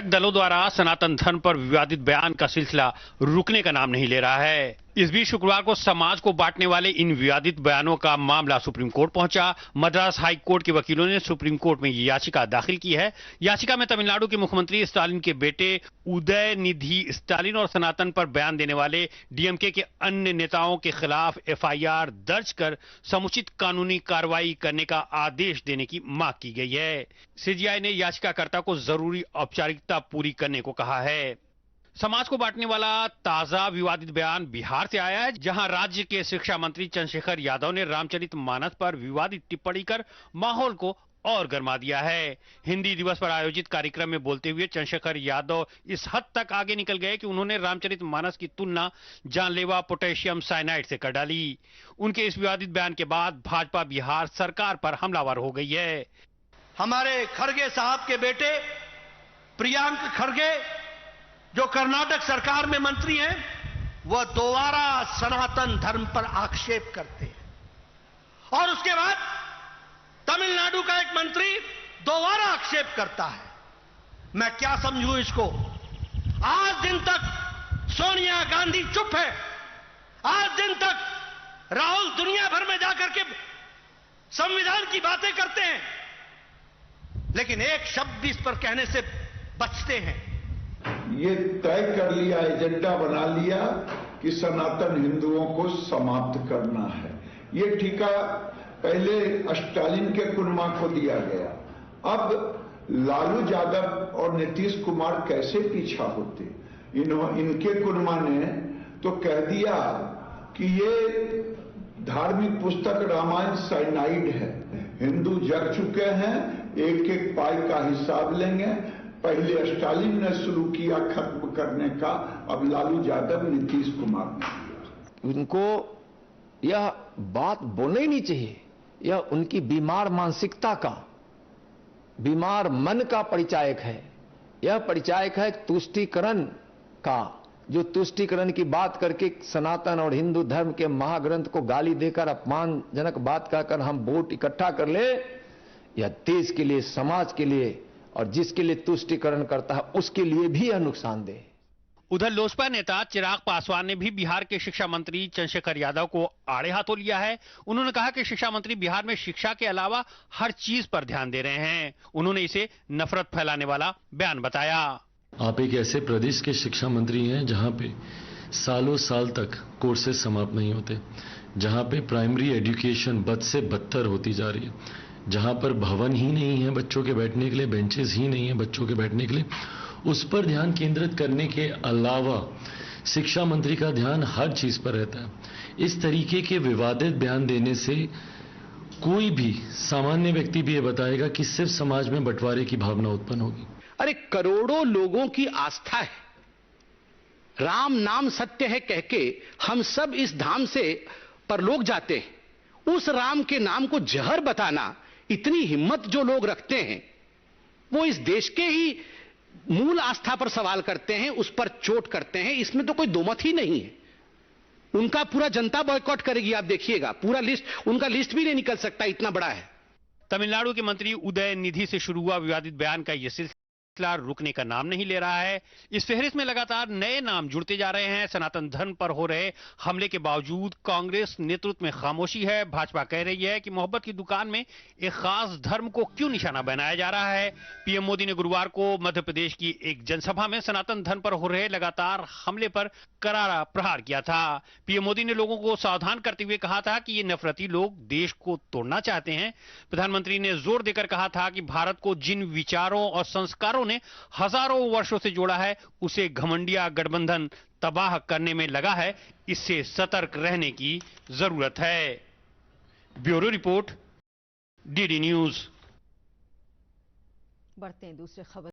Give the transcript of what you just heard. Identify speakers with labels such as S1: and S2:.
S1: दलों द्वारा सनातन धर्म पर विवादित बयान का सिलसिला रुकने का नाम नहीं ले रहा है। इस बीच शुक्रवार को समाज को बांटने वाले इन विवादित बयानों का मामला सुप्रीम कोर्ट पहुंचा। मद्रास हाई कोर्ट के वकीलों ने सुप्रीम कोर्ट में ये याचिका दाखिल की है। याचिका में तमिलनाडु के मुख्यमंत्री स्टालिन के बेटे उदयनिधि स्टालिन और सनातन पर बयान देने वाले डीएमके के अन्य नेताओं के खिलाफ एफआईआर दर्ज कर समुचित कानूनी कार्रवाई करने का आदेश देने की मांग की गई है। सीजेआई ने याचिकाकर्ता को जरूरी औपचारिकता पूरी करने को कहा है। समाज को बांटने वाला ताजा विवादित बयान बिहार से आया है, जहां राज्य के शिक्षा मंत्री चंद्रशेखर यादव ने रामचरितमानस पर विवादित टिप्पणी कर माहौल को और गरमा दिया है। हिंदी दिवस पर आयोजित कार्यक्रम में बोलते हुए चंद्रशेखर यादव इस हद तक आगे निकल गए कि उन्होंने रामचरितमानस की तुलना जानलेवा पोटेशियम साइनाइड से कर डाली। उनके इस विवादित बयान के बाद भाजपा बिहार सरकार पर हमलावर हो गई है।
S2: हमारे खड़गे साहब के बेटे प्रियांक खड़गे, जो कर्नाटक सरकार में मंत्री हैं, वह दोबारा सनातन धर्म पर आक्षेप करते हैं और उसके बाद तमिलनाडु का एक मंत्री दोबारा आक्षेप करता है। मैं क्या समझूं इसको? आज दिन तक सोनिया गांधी चुप है। आज दिन तक राहुल दुनिया भर में जाकर के संविधान की बातें करते हैं, लेकिन एक शब्द भी इस पर कहने से बचते हैं।
S3: ये तय कर लिया, एजेंडा बना लिया कि सनातन हिंदुओं को समाप्त करना है। ये ठेका पहले स्टालिन के कुनमा को दिया गया, अब लालू यादव और नीतीश कुमार कैसे पीछा होते? इनके कुनमा ने तो कह दिया कि ये धार्मिक पुस्तक रामायण साइनाइड है, हिंदू जग चुके हैं, एक एक पाई का हिसाब लेंगे। पहले स्टालिन ने शुरू किया खत्म करने का, अब लालू यादव नीतीश कुमार ने।
S4: उनको यह बात बोलना ही नहीं चाहिए। यह उनकी बीमार मानसिकता का, बीमार मन का परिचायक है। यह परिचायक है तुष्टीकरण का, जो तुष्टीकरण की बात करके सनातन और हिंदू धर्म के महाग्रंथ को गाली देकर अपमानजनक बात कहकर हम वोट इकट्ठा कर ले। यह देश के लिए, समाज के लिए और जिसके लिए तुष्टीकरण करता है उसके लिए भी यह नुकसानदेह है।
S1: उधर लोजपा नेता चिराग पासवान ने भी बिहार के शिक्षा मंत्री चंद्रशेखर यादव को आड़े हाथों लिया है। उन्होंने कहा कि शिक्षा मंत्री बिहार में शिक्षा के अलावा हर चीज पर ध्यान दे रहे हैं। उन्होंने इसे नफरत फैलाने वाला बयान बताया।
S5: आप एक ऐसे प्रदेश के शिक्षा मंत्री हैं जहां पे सालों साल तक कोर्सेज समाप्त नहीं होते, जहां पे प्राइमरी एजुकेशन बद से बदतर होती जा रही है, जहां पर भवन ही नहीं है बच्चों के बैठने के लिए, बेंचेस ही नहीं है बच्चों के बैठने के लिए, उस पर ध्यान केंद्रित करने के अलावा शिक्षा मंत्री का ध्यान हर चीज पर रहता है। इस तरीके के विवादित बयान देने से कोई भी सामान्य व्यक्ति भी ये बताएगा कि सिर्फ समाज में बंटवारे की भावना उत्पन्न होगी।
S6: अरे करोड़ों लोगों की आस्था है, राम नाम सत्य है कह के हम सब इस धाम से परलोक जाते हैं। उस राम के नाम को जहर बताना, इतनी हिम्मत जो लोग रखते हैं, वो इस देश के ही मूल आस्था पर सवाल करते हैं, उस पर चोट करते हैं। इसमें तो कोई दोमत ही नहीं है। उनका पूरा जनता बॉयकॉट करेगी, आप देखिएगा। पूरा लिस्ट, उनका लिस्ट भी नहीं निकल सकता, इतना बड़ा है।
S1: तमिलनाडु के मंत्री उदयनिधि से शुरू हुआ विवादित बयान का यह सिलसिला रुकने का नाम नहीं ले रहा है। इस फहरिस्त में लगातार नए नाम जुड़ते जा रहे हैं। सनातन धर्म पर हो रहे हमले के बावजूद कांग्रेस नेतृत्व में खामोशी है। भाजपा कह रही है कि मोहब्बत की दुकान में एक खास धर्म को क्यों निशाना बनाया जा रहा है। पीएम मोदी ने गुरुवार को मध्य प्रदेश की एक जनसभा में सनातन धर्म पर हो रहे लगातार हमले पर करारा प्रहार किया था। पीएम मोदी ने लोगों को सावधान करते हुए कहा था कि ये नफरती लोग देश को तोड़ना चाहते हैं। प्रधानमंत्री ने जोर देकर कहा था कि भारत को जिन विचारों और संस्कारों ने हजारों वर्षों से जोड़ा है, उसे घमंडिया गठबंधन तबाह करने में लगा है। इससे सतर्क रहने की जरूरत है। Bureau report, DD news.
S7: बढ़ते हैं दूसरे खबर